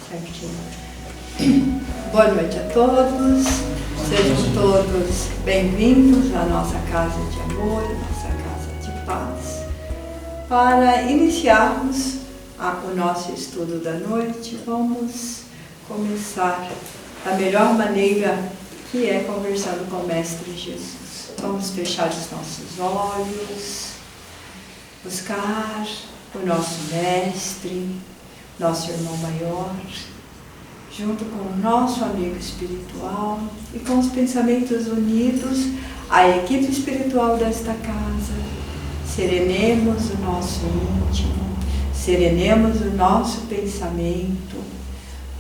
certinho. Boa noite a todos, sejam todos bem-vindos à nossa casa de amor, nossa casa de paz. Para iniciarmos o nosso estudo da noite, vamos começar da melhor maneira, que é conversando com o Mestre Jesus. Vamos fechar os nossos olhos, buscar o nosso Mestre, nosso irmão maior, junto com o nosso amigo espiritual e com os pensamentos unidos, a equipe espiritual desta casa. Serenemos o nosso íntimo, serenemos o nosso pensamento,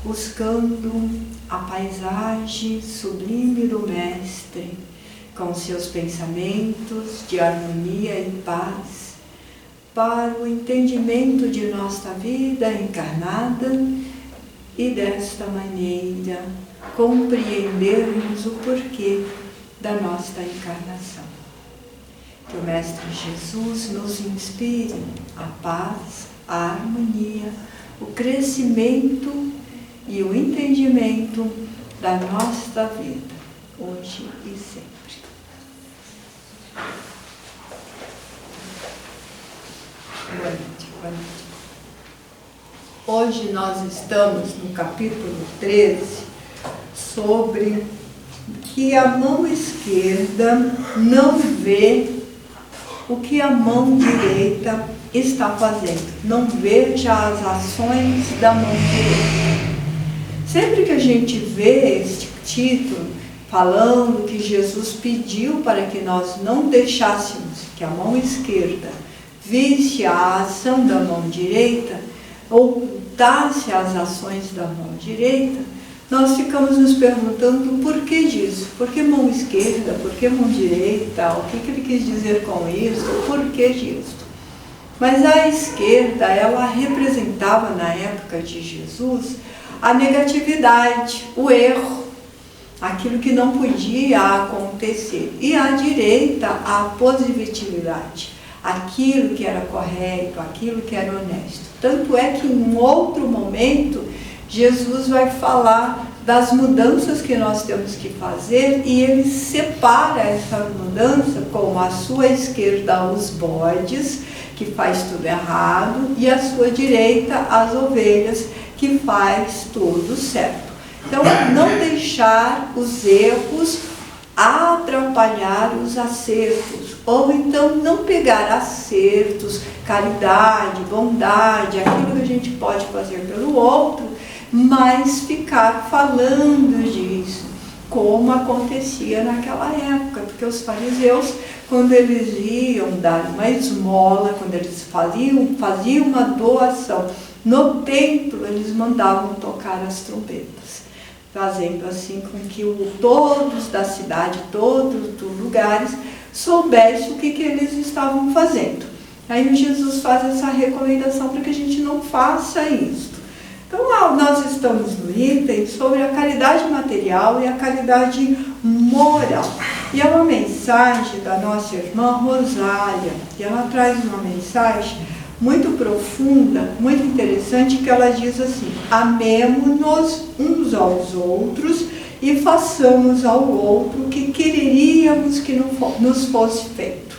buscando a paisagem sublime do Mestre, com seus pensamentos de harmonia e paz, para o entendimento de nossa vida encarnada e desta maneira compreendermos o porquê da nossa encarnação. Que o Mestre Jesus nos inspire a paz, a harmonia, o crescimento e o entendimento da nossa vida, hoje e sempre. Boa noite, boa noite. Hoje nós estamos no capítulo 13, sobre que a mão esquerda não vê o que a mão direita está fazendo. Não veja as ações da mão direita. Sempre que a gente vê este título falando que Jesus pediu para que nós não deixássemos que a mão esquerda visse a ação da mão direita, ocultasse as ações da mão direita, nós ficamos nos perguntando o porquê disso. Por que mão esquerda? Por que mão direita? O que ele quis dizer com isso? O porquê disso? Mas a esquerda, ela representava na época de Jesus a negatividade, o erro, aquilo que não podia acontecer. E a direita, a positividade, aquilo que era correto, aquilo que era honesto. Tanto é que em outro momento Jesus vai falar das mudanças que nós temos que fazer e ele separa essa mudança como a sua esquerda os bodes, que faz tudo errado, e a sua direita as ovelhas, que faz tudo certo. Então, não deixar os erros atrapalhar os acertos, ou então não pegar acertos, caridade, bondade, aquilo que a gente pode fazer pelo outro, mas ficar falando disso, como acontecia naquela época, porque os fariseus, quando eles iam dar uma esmola, quando eles faziam uma doação no templo, eles mandavam tocar as trombetas, fazendo assim com que todos da cidade, todos dos lugares, soubessem o que eles estavam fazendo. Aí Jesus faz essa recomendação para que a gente não faça isso. Então, nós estamos no item sobre a caridade material e a caridade moral. E é uma mensagem da nossa irmã Rosália, e ela traz uma mensagem muito profunda, muito interessante, que ela diz assim: amemo-nos uns aos outros e façamos ao outro o que quereríamos que nos fosse feito.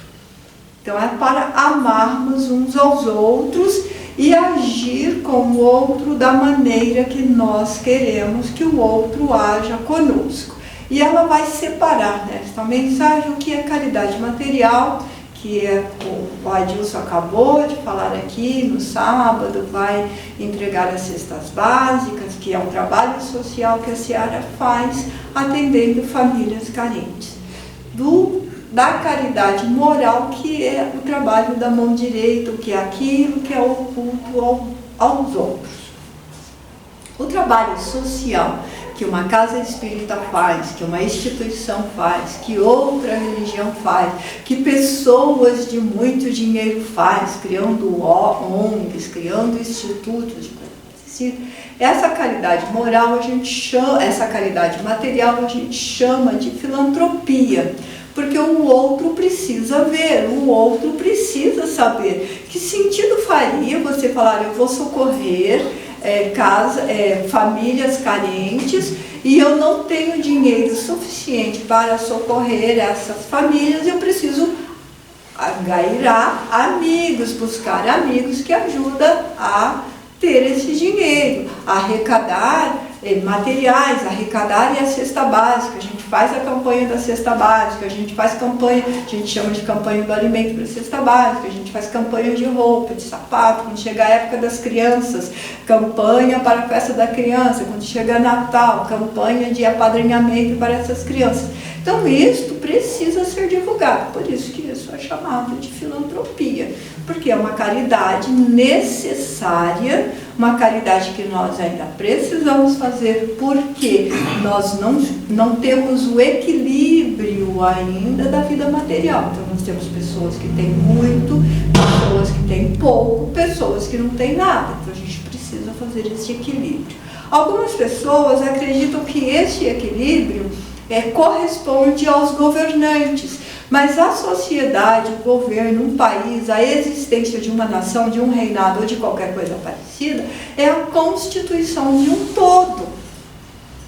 Então é para amarmos uns aos outros e agir com o outro da maneira que nós queremos que o outro haja conosco. E ela vai separar nesta mensagem o que é caridade material, que o Adilson acabou de falar aqui no sábado, vai entregar as cestas básicas, que é um trabalho social que a Seara faz, atendendo famílias carentes. Da caridade moral, que é o trabalho da mão direita, que é aquilo que é oculto aos outros. O trabalho social que uma casa espírita faz, que uma instituição faz, que outra religião faz, que pessoas de muito dinheiro faz, criando ONGs, criando institutos de coisa. Essa caridade moral a gente chama, essa caridade material a gente chama de filantropia, porque o outro precisa ver, o outro precisa saber. Que sentido faria você falar, eu vou socorrer famílias carentes, e eu não tenho dinheiro suficiente para socorrer essas famílias, eu preciso agairar amigos, buscar amigos que ajudam a ter esse dinheiro, arrecadar materiais, arrecadar a cesta básica. A gente faz a campanha da cesta básica, a gente faz campanha, a gente chama de campanha do alimento para a cesta básica, a gente faz campanha de roupa, de sapato, quando chega a época das crianças, campanha para a festa da criança, quando chega Natal, campanha de apadrinhamento para essas crianças. Então isto precisa ser divulgado, por isso que isso é chamado de filantropia, porque é uma caridade necessária, uma caridade que nós ainda precisamos fazer, porque nós não temos o equilíbrio ainda da vida material. Então nós temos pessoas que têm muito, pessoas que têm pouco, pessoas que não têm nada. Então a gente precisa fazer esse equilíbrio. Algumas pessoas acreditam que esse equilíbrio corresponde aos governantes, mas a sociedade, o governo, um país, a existência de uma nação, de um reinado ou de qualquer coisa parecida, é a constituição de um todo.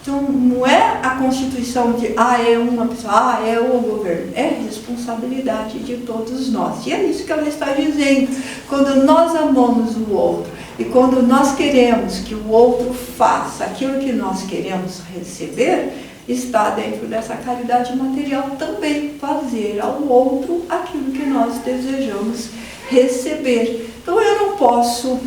Então não é a constituição de, é uma pessoa, é o governo, é responsabilidade de todos nós. E é isso que ela está dizendo. Quando nós amamos o outro e quando nós queremos que o outro faça aquilo que nós queremos receber, está dentro dessa caridade material também, fazer ao outro aquilo que nós desejamos receber. Então eu não posso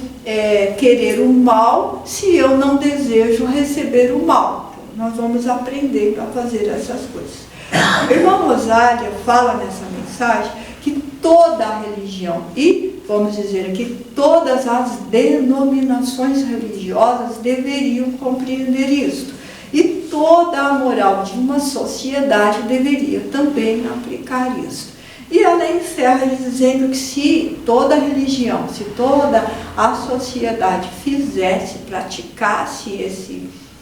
querer o mal se eu não desejo receber o mal. Então, nós vamos aprender a fazer essas coisas. A irmã Rosália fala nessa mensagem que toda a religião e, vamos dizer aqui, todas as denominações religiosas deveriam compreender isto. E toda a moral de uma sociedade deveria também aplicar isso. E ela encerra dizendo que se toda a religião, se toda a sociedade fizesse, praticasse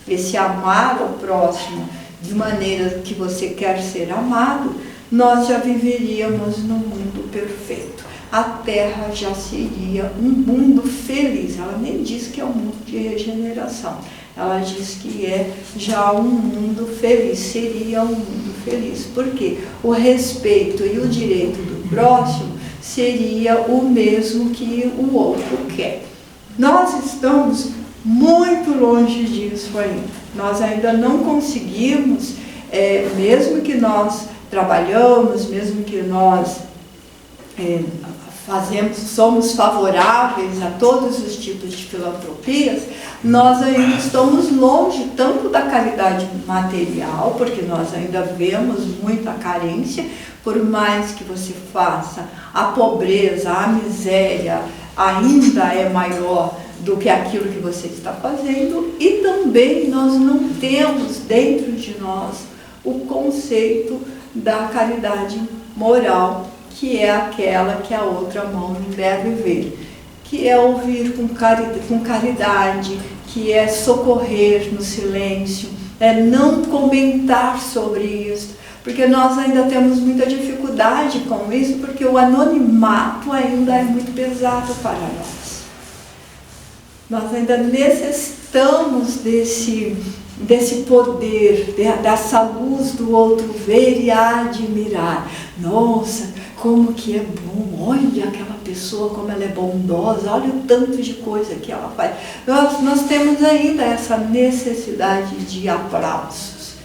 esse amar ao próximo de maneira que você quer ser amado, nós já viveríamos num mundo perfeito. A Terra já seria um mundo feliz. Ela nem diz que é um mundo de regeneração. Ela diz que é já um mundo feliz, seria um mundo feliz, porque o respeito e o direito do próximo seria o mesmo que o outro quer. Nós estamos muito longe disso ainda. Nós ainda não conseguimos, mesmo que nós trabalhamos, mesmo que nós somos favoráveis a todos os tipos de filantropias, nós ainda estamos longe tanto da caridade material, porque nós ainda vemos muita carência, por mais que você faça, a pobreza, a miséria ainda é maior do que aquilo que você está fazendo, e também nós não temos dentro de nós o conceito da caridade moral, que é aquela que a outra mão não deve ver, que é ouvir com caridade, que é socorrer no silêncio, é não comentar sobre isso, porque nós ainda temos muita dificuldade com isso, porque o anonimato ainda é muito pesado para nós. Nós ainda necessitamos desse poder, dessa luz do outro ver e admirar. Nossa, como que é bom, olha aquela pessoa como ela é bondosa, olha o tanto de coisa que ela faz. Nós temos ainda essa necessidade de aplausos.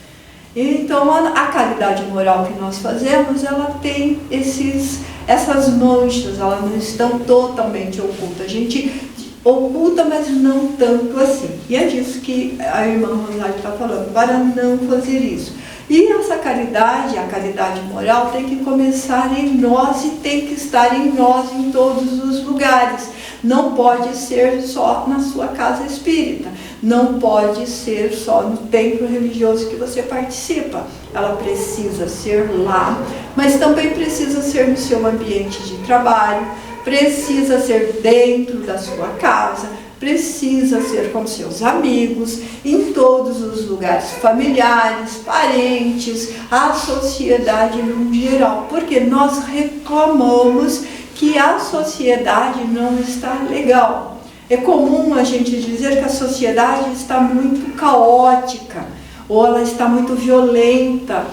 Então a caridade moral que nós fazemos, ela tem essas manchas, elas não estão totalmente ocultas. A gente oculta, mas não tanto assim. E é disso que a irmã Rosália está falando, para não fazer isso. E essa caridade, a caridade moral, tem que começar em nós e tem que estar em nós em todos os lugares. Não pode ser só na sua casa espírita, não pode ser só no templo religioso que você participa. Ela precisa ser lá, mas também precisa ser no seu ambiente de trabalho, precisa ser dentro da sua casa, precisa ser com seus amigos, em todos os lugares familiares, parentes, a sociedade no geral, porque nós reclamamos que a sociedade não está legal. É comum a gente dizer que a sociedade está muito caótica, ou ela está muito violenta,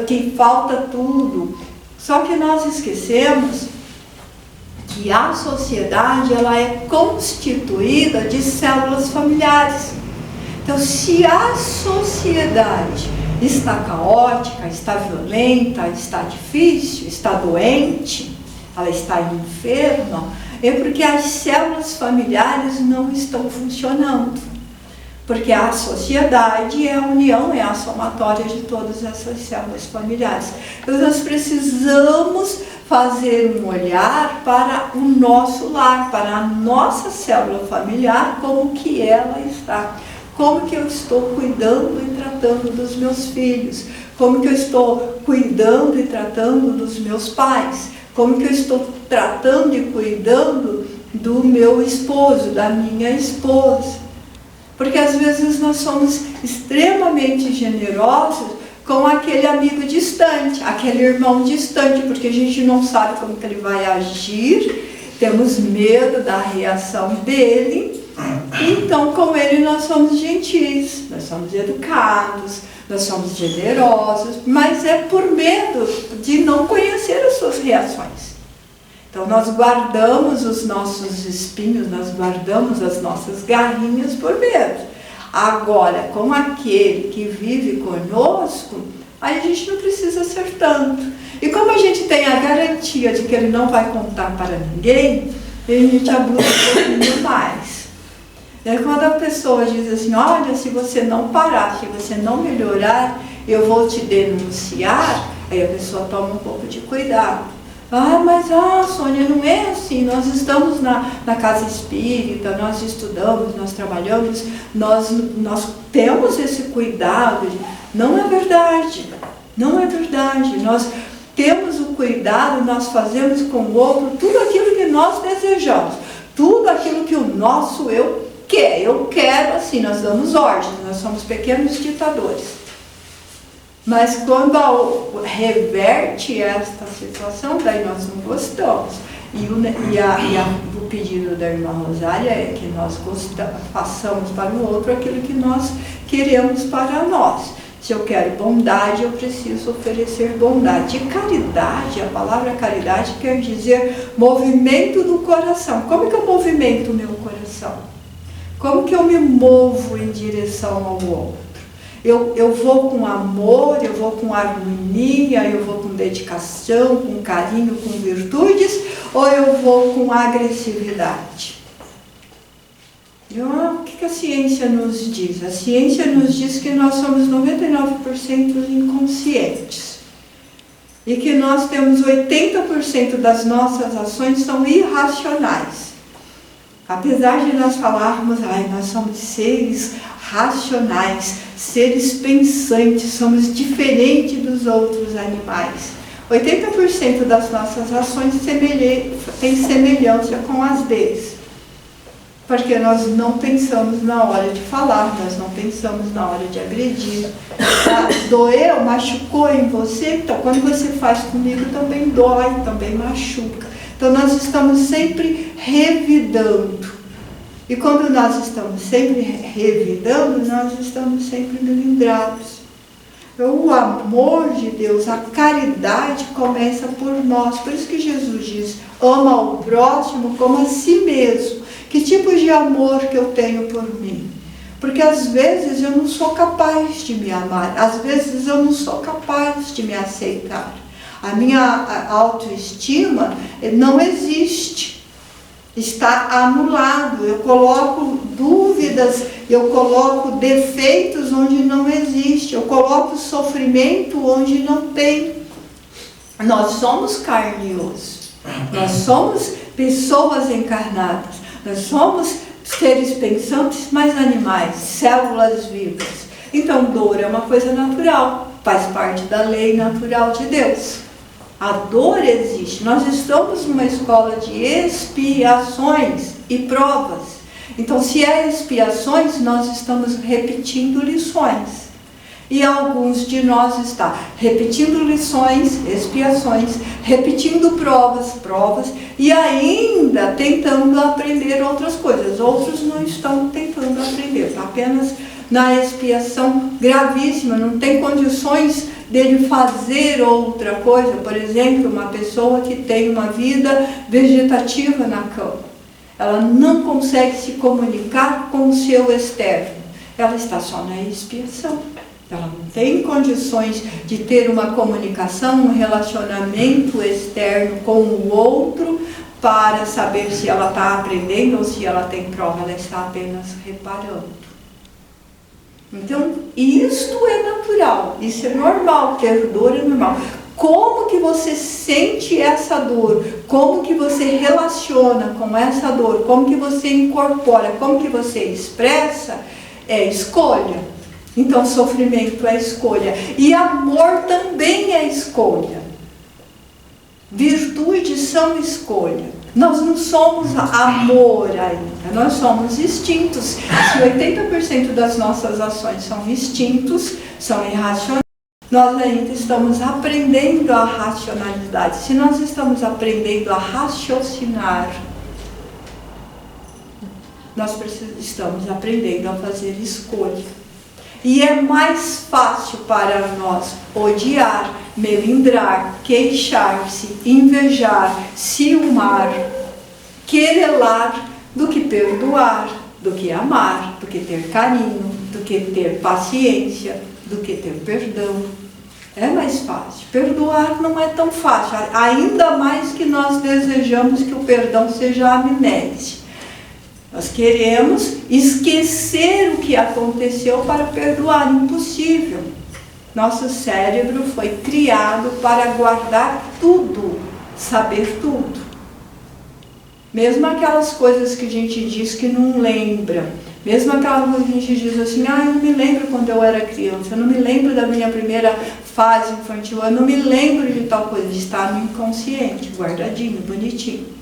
que falta tudo. Só que nós esquecemos que a sociedade ela é constituída de células familiares. Então, se a sociedade está caótica, está violenta, está difícil, está doente, ela está enferma, é porque as células familiares não estão funcionando. Porque a sociedade é a união, é a somatória de todas essas células familiares. Então, nós precisamos fazer um olhar para o nosso lar, para a nossa célula familiar, como que ela está. Como que eu estou cuidando e tratando dos meus filhos? Como que eu estou cuidando e tratando dos meus pais? Como que eu estou tratando e cuidando do meu esposo, da minha esposa? Porque às vezes nós somos extremamente generosos com aquele amigo distante, aquele irmão distante, porque a gente não sabe como que ele vai agir, temos medo da reação dele. Então, com ele nós somos gentis, nós somos educados, nós somos generosos, mas é por medo de não conhecer as suas reações. Então, nós guardamos os nossos espinhos, nós guardamos as nossas garrinhas por medo. Agora, com aquele que vive conosco, aí a gente não precisa ser tanto. E como a gente tem a garantia de que ele não vai contar para ninguém, a gente abusa um pouquinho mais. E aí, quando a pessoa diz assim, olha, se você não parar, se você não melhorar, eu vou te denunciar, aí a pessoa toma um pouco de cuidado. Mas Sônia, não é assim, nós estamos na casa espírita, nós estudamos, nós trabalhamos, nós temos esse cuidado. Não é verdade, não é verdade. Nós temos o cuidado, nós fazemos com o outro tudo aquilo que nós desejamos, tudo aquilo que o nosso eu quer. Eu quero assim, nós damos ordens, nós somos pequenos ditadores. Mas quando reverte esta situação, daí nós não gostamos. O pedido da irmã Rosária é que nós façamos para o outro aquilo que nós queremos para nós. Se eu quero bondade, eu preciso oferecer bondade. E caridade, a palavra caridade quer dizer movimento do coração. Como que eu movimento o meu coração? Como que eu me movo em direção ao outro? Eu vou com amor, eu vou com harmonia, eu vou com dedicação, com carinho, com virtudes, ou eu vou com agressividade? O que a ciência nos diz? A ciência nos diz que nós somos 99% inconscientes e que nós temos 80% das nossas ações são irracionais. Apesar de nós falarmos, nós somos seres racionais, seres pensantes, somos diferentes dos outros animais. 80% das nossas ações têm semelhança com as deles. Porque nós não pensamos na hora de falar, nós não pensamos na hora de agredir. Doeu, machucou em você, então quando você faz comigo também dói, também machuca. Então nós estamos sempre revidando. E quando nós estamos sempre revidando, nós estamos sempre melindrados. Então, o amor de Deus, a caridade começa por nós. Por isso que Jesus diz, ama o próximo como a si mesmo. Que tipo de amor que eu tenho por mim? Porque às vezes eu não sou capaz de me amar. Às vezes eu não sou capaz de me aceitar. A minha autoestima não existe. Está anulado, eu coloco dúvidas, eu coloco defeitos onde não existe, eu coloco sofrimento onde não tem. Nós somos carne e osso, nós somos pessoas encarnadas, nós somos seres pensantes, mas animais, células vivas. Então, dor é uma coisa natural, faz parte da lei natural de Deus. A dor existe. Nós estamos numa escola de expiações e provas. Então, se é expiações, nós estamos repetindo lições. E alguns de nós está repetindo lições, expiações, repetindo provas, e ainda tentando aprender outras coisas. Outros não estão tentando aprender, está apenas na expiação gravíssima, não tem condições dele fazer outra coisa. Por exemplo, uma pessoa que tem uma vida vegetativa na cama, ela não consegue se comunicar com o seu externo, ela está só na expiação. Ela não tem condições de ter uma comunicação, um relacionamento externo com o outro para saber se ela está aprendendo ou se ela tem prova, ela está apenas reparando. Então, isto é natural, isso é normal, ter dor é normal. Como que você sente essa dor? Como que você relaciona com essa dor? Como que você incorpora? Como que você expressa? É escolha. Então, sofrimento é escolha. E amor também é escolha. Virtudes são escolha. Nós não somos amor ainda, nós somos instintos. Se 80% das nossas ações são instintos, são irracionais, nós ainda estamos aprendendo a racionalidade. Se nós estamos aprendendo a raciocinar, nós estamos aprendendo a fazer escolha. E é mais fácil para nós odiar, melindrar, queixar-se, invejar, ciumar, querelar, do que perdoar, do que amar, do que ter carinho, do que ter paciência, do que ter perdão. É mais fácil. Perdoar não é tão fácil, ainda mais que nós desejamos que o perdão seja amnésia. Nós queremos esquecer o que aconteceu para perdoar, impossível. Nosso cérebro foi criado para guardar tudo, saber tudo. Mesmo aquelas coisas que a gente diz que não lembra, mesmo aquelas coisas que a gente diz assim, eu não me lembro quando eu era criança, eu não me lembro da minha primeira fase infantil, eu não me lembro de tal coisa, está no inconsciente, guardadinho, bonitinho.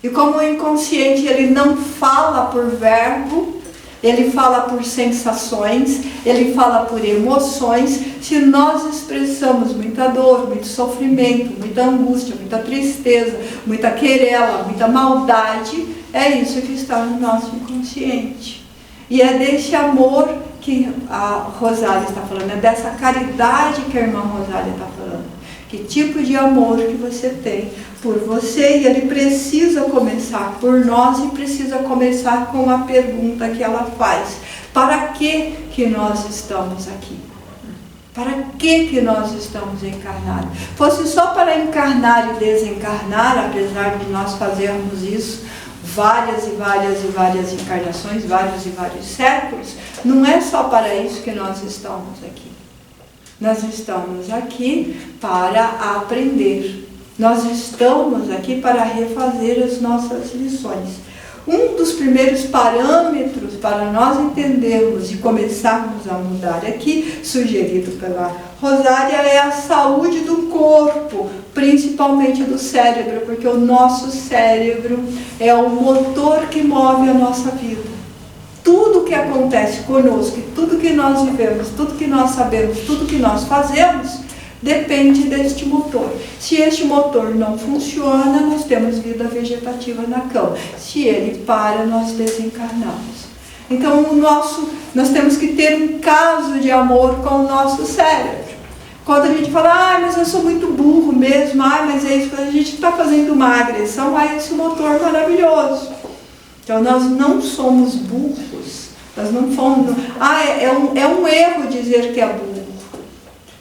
E como o inconsciente ele não fala por verbo, ele fala por sensações, ele fala por emoções. Se nós expressamos muita dor, muito sofrimento, muita angústia, muita tristeza, muita querela, muita maldade, é isso que está no nosso inconsciente. E é desse amor que a Rosália está falando, é dessa caridade que a irmã Rosália está falando. Que tipo de amor que você tem por você, e ele precisa começar por nós e precisa começar com a pergunta que ela faz. Para que nós estamos aqui? Para que nós estamos encarnados? Fosse só para encarnar e desencarnar, apesar de nós fazermos isso várias e várias encarnações, vários e vários séculos, não é só para isso que nós estamos aqui. Nós estamos aqui para aprender. Nós estamos aqui para refazer as nossas lições. Um dos primeiros parâmetros para nós entendermos e começarmos a mudar aqui, sugerido pela Rosália, é a saúde do corpo, principalmente do cérebro, porque o nosso cérebro é o motor que move a nossa vida. Tudo que acontece conosco, tudo que nós vivemos, tudo que nós sabemos, tudo que nós fazemos, depende deste motor. Se este motor não funciona, nós temos vida vegetativa na cama. Se ele para, nós desencarnamos. Então, nós temos que ter um caso de amor com o nosso cérebro. Quando a gente fala, mas eu sou muito burro mesmo, mas é isso, quando a gente está fazendo uma agressão, esse motor maravilhoso. Então, nós não somos burros, nós não fomos... é um erro dizer que é burro.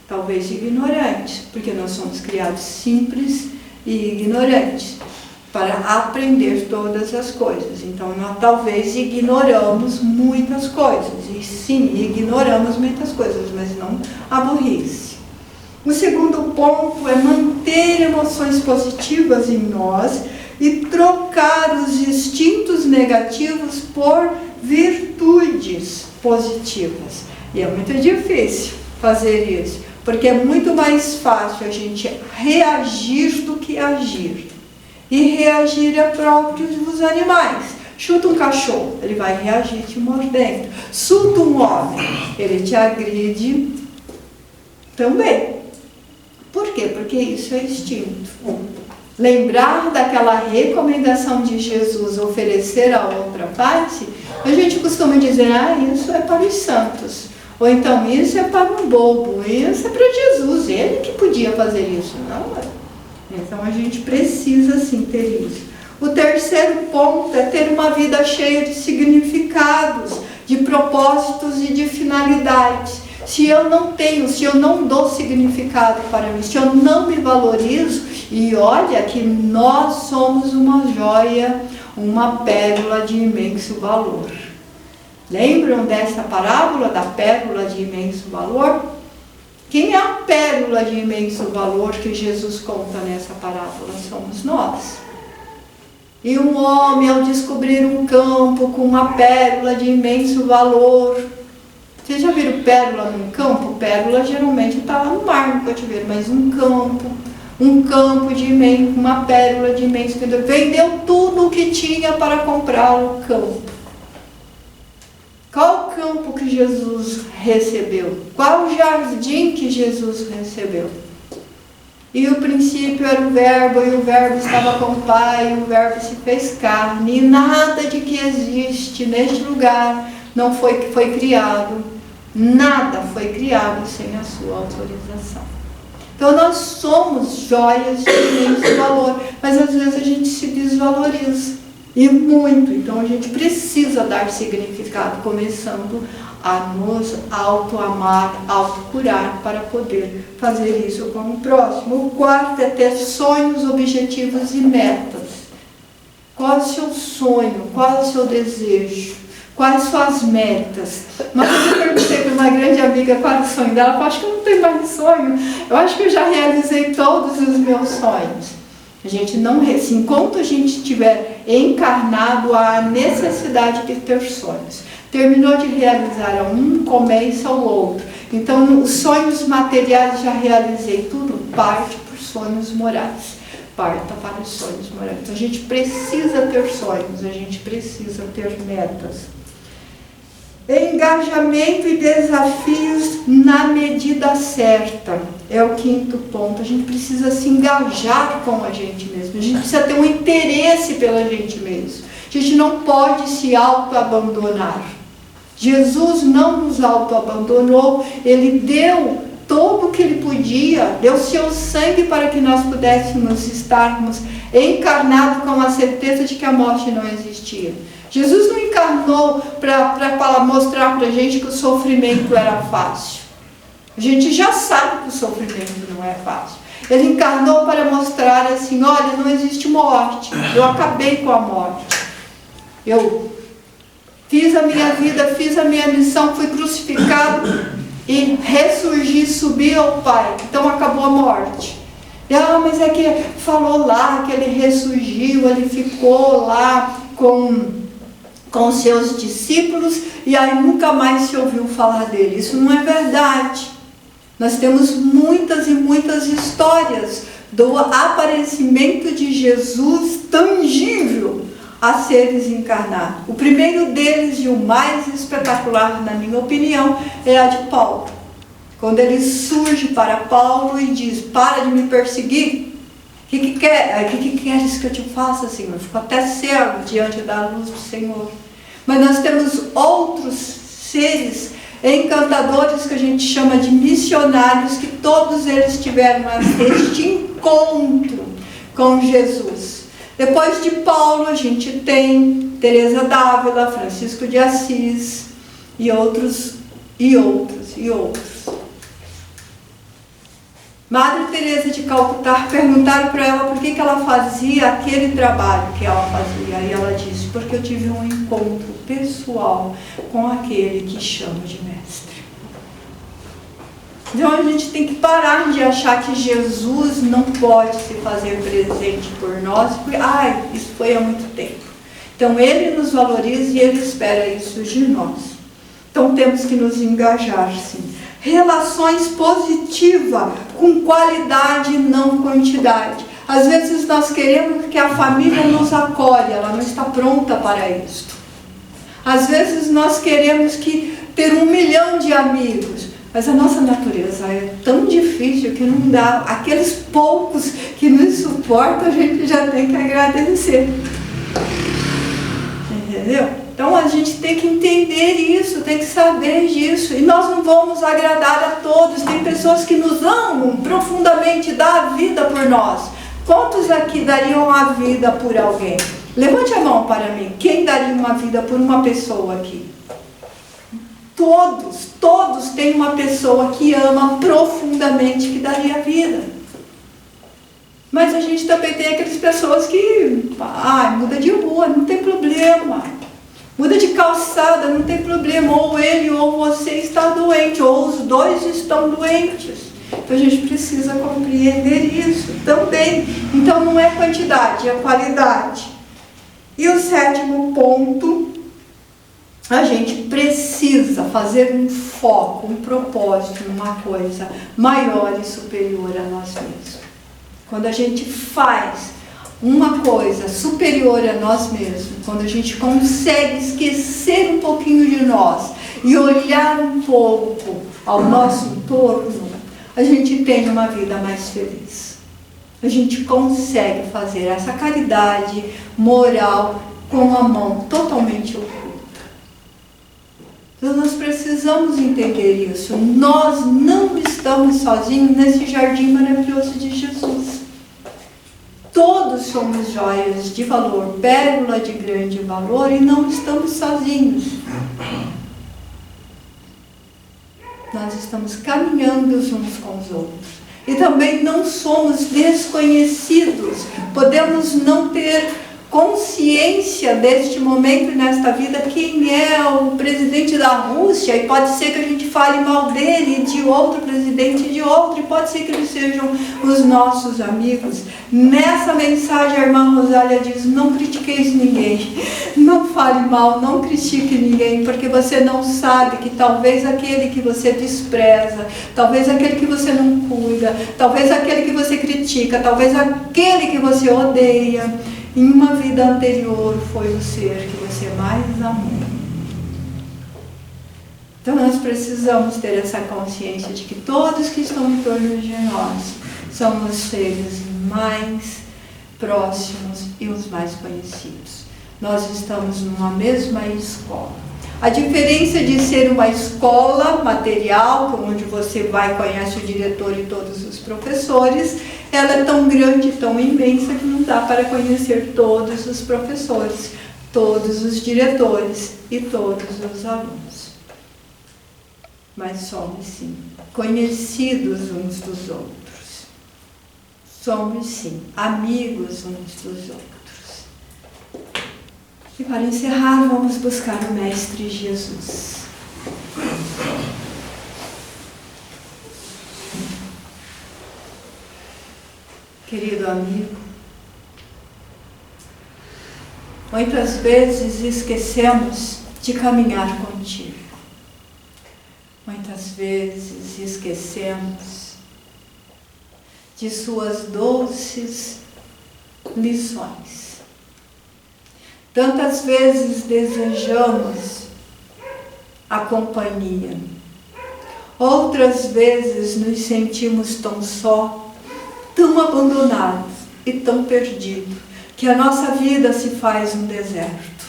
Talvez ignorantes, porque nós somos criados simples e ignorantes, para aprender todas as coisas. Então, nós talvez ignoramos muitas coisas, e sim, ignoramos muitas coisas, mas não a burrice. O segundo ponto é manter emoções positivas em nós, e trocar os instintos negativos por virtudes positivas. E é muito difícil fazer isso, porque é muito mais fácil a gente reagir do que agir. E reagir é próprio dos animais. Chuta um cachorro, ele vai reagir te mordendo. Surta um homem, ele te agride também. Por quê? Porque isso é instinto. Lembrar daquela recomendação de Jesus, oferecer a outra parte, a gente costuma dizer, isso é para os santos. Ou então, isso é para um bobo, isso é para Jesus, ele que podia fazer isso. Não é. Então, a gente precisa sim ter isso. O terceiro ponto é ter uma vida cheia de significados, de propósitos e de finalidades. Se eu não tenho, se eu não dou significado para mim, se eu não me valorizo, e olha que nós somos uma joia, uma pérola de imenso valor. Lembram dessa parábola da pérola de imenso valor? Quem é a pérola de imenso valor que Jesus conta nessa parábola? Somos nós. E um homem, ao descobrir um campo com uma pérola de imenso valor, vocês já viram pérola num campo? Pérola geralmente está lá no mar, no cativeiro, mas um campo de imenso, uma pérola de imenso valor. Vendeu tudo o que tinha para comprar o campo. Qual o campo que Jesus recebeu? Qual o jardim que Jesus recebeu? E o princípio era o verbo, e o verbo estava com o Pai, e o verbo se fez carne, e nada de que existe neste lugar não foi criado, nada foi criado sem a sua autorização. Então nós somos joias de imenso valor, mas às vezes a gente se desvaloriza, e muito. Então a gente precisa dar significado, começando a nos auto-amar, auto-curar, para poder fazer isso com o próximo. O quarto é ter sonhos, objetivos e metas. Qual é o seu sonho? Qual é o seu desejo? Quais são as metas? Uma vez eu perguntei para uma grande amiga qual era o sonho dela. Eu acho que eu não tenho mais sonho. Eu acho que eu já realizei todos os meus sonhos. A gente não, enquanto a gente estiver encarnado, há a necessidade de ter sonhos. Terminou de realizar um, começa o outro. Então, os sonhos materiais já realizei tudo, parte por sonhos morais. Parta para os sonhos morais. Então, a gente precisa ter sonhos, a gente precisa ter metas. Engajamento e desafios na medida certa. É o quinto ponto. A gente precisa se engajar com a gente mesmo. A gente precisa ter um interesse pela gente mesmo. A gente não pode se auto-abandonar. Jesus não nos auto-abandonou. Ele deu todo o que ele podia. Deu seu sangue para que nós pudéssemos estarmos encarnados com a certeza de que a morte não existia. Jesus não encarnou para mostrar para a gente que o sofrimento era fácil. A gente já sabe que o sofrimento não é fácil. Ele encarnou para mostrar assim, olha, não existe morte. Eu acabei com a morte. Eu fiz a minha vida, fiz a minha missão, fui crucificado e ressurgi, subi ao Pai. Então acabou a morte. Mas é que falou lá que ele ressurgiu, ele ficou lá com seus discípulos, e aí nunca mais se ouviu falar dele. Isso não é verdade. Nós temos muitas e muitas histórias do aparecimento de Jesus tangível a seres encarnados. O primeiro deles, e o mais espetacular, na minha opinião, é a de Paulo. Quando ele surge para Paulo e diz, para de me perseguir. O que queres que eu te faça, Senhor? Eu fico até cego diante da luz do Senhor. Mas nós temos outros seres encantadores que a gente chama de missionários, que todos eles tiveram este encontro com Jesus. Depois de Paulo, a gente tem Teresa d'Ávila, Francisco de Assis e outros. Madre Teresa de Calcutá, perguntaram para ela por que ela fazia aquele trabalho que ela fazia. E ela disse, porque eu tive um encontro pessoal com aquele que chama de mestre. Então a gente tem que parar de achar que Jesus não pode se fazer presente por nós, porque isso foi há muito tempo. Então ele nos valoriza e ele espera isso de nós. Então temos que nos engajar, sim. Relações positivas, com qualidade e não quantidade. Às vezes nós queremos que a família nos acolhe, ela não está pronta para isto. Às vezes nós queremos ter 1 milhão de amigos, mas a nossa natureza é tão difícil que não dá. Aqueles poucos que nos suportam, a gente já tem que agradecer. Entendeu? Então a gente tem que entender isso, tem que saber disso. E nós não vamos agradar a todos. Tem pessoas que nos amam profundamente, dão a vida por nós. Quantos aqui dariam a vida por alguém? Levante a mão para mim. Quem daria uma vida por uma pessoa aqui? Todos têm uma pessoa que ama profundamente, que daria a vida. Mas a gente também tem aquelas pessoas que, muda de rua, não tem problema. Muda de calçada, não tem problema. Ou ele ou você está doente, ou os dois estão doentes. Então a gente precisa compreender isso também. Então não é quantidade, é qualidade. E o 7º ponto, a gente precisa fazer um foco, um propósito, uma coisa maior e superior a nós mesmos. Quando a gente faz uma coisa superior a nós mesmos, quando a gente consegue esquecer um pouquinho de nós e olhar um pouco ao nosso entorno, a gente tem uma vida mais feliz. A gente consegue fazer essa caridade moral com a mão totalmente oculta. Então nós precisamos entender isso. Nós não estamos sozinhos nesse jardim maravilhoso de Jesus. Todos somos joias de valor, pérola de grande valor, e não estamos sozinhos. Nós estamos caminhando uns com os outros. E também não somos desconhecidos. Podemos não ter consciência deste momento nesta vida, quem é o presidente da Rússia, e pode ser que a gente fale mal dele, de outro presidente, de outro, e pode ser que eles sejam os nossos amigos. Nessa mensagem a irmã Rosália diz: não critiqueis ninguém, não fale mal, não critique ninguém, porque você não sabe que talvez aquele que você despreza, talvez aquele que você não cuida, talvez aquele que você critica, talvez aquele que você odeia, em uma vida anterior foi o ser que você mais amou. Então nós precisamos ter essa consciência de que todos que estão em torno de nós são os seres mais próximos e os mais conhecidos. Nós estamos numa mesma escola. A diferença de ser uma escola material, onde você vai, conhece o diretor e todos os professores, ela é tão grande, tão imensa, que não dá para conhecer todos os professores, todos os diretores e todos os alunos. Mas somos sim conhecidos uns dos outros. Somos sim amigos uns dos outros. E para encerrar, vamos buscar o Mestre Jesus. Querido amigo, muitas vezes esquecemos de caminhar contigo. Muitas vezes esquecemos de suas doces lições. Tantas vezes desejamos a companhia. Outras vezes nos sentimos tão só, tão abandonados e tão perdidos, que a nossa vida se faz um deserto.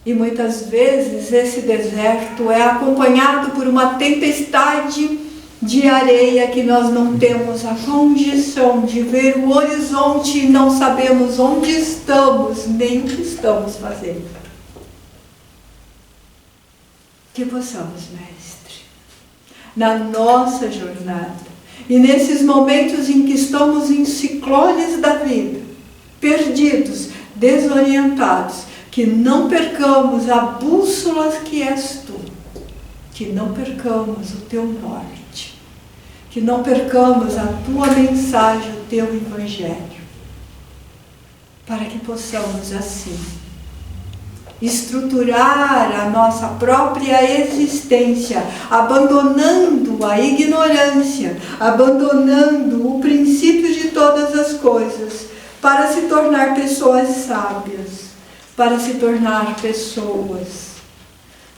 E muitas vezes esse deserto é acompanhado por uma tempestade de areia que nós não temos a condição de ver o horizonte e não sabemos onde estamos, nem o que estamos fazendo. Que possamos, Mestre, na nossa jornada, e nesses momentos em que estamos em ciclones da vida, perdidos, desorientados, que não percamos a bússola que és tu, que não percamos o teu norte, que não percamos a tua mensagem, o teu evangelho, para que possamos assim estruturar a nossa própria existência, abandonando a ignorância, abandonando o princípio de todas as coisas, para se tornar pessoas sábias, para se tornar pessoas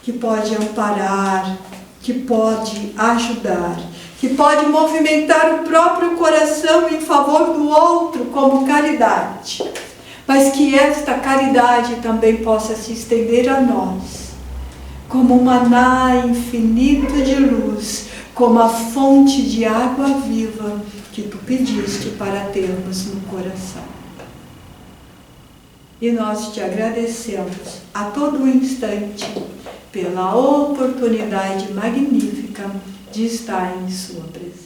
que pode amparar, que pode ajudar, que pode movimentar o próprio coração em favor do outro como caridade, mas que esta caridade também possa se estender a nós, como um maná infinito de luz, como a fonte de água viva que tu pediste para termos no coração. E nós te agradecemos a todo instante pela oportunidade magnífica de estar em sua presença.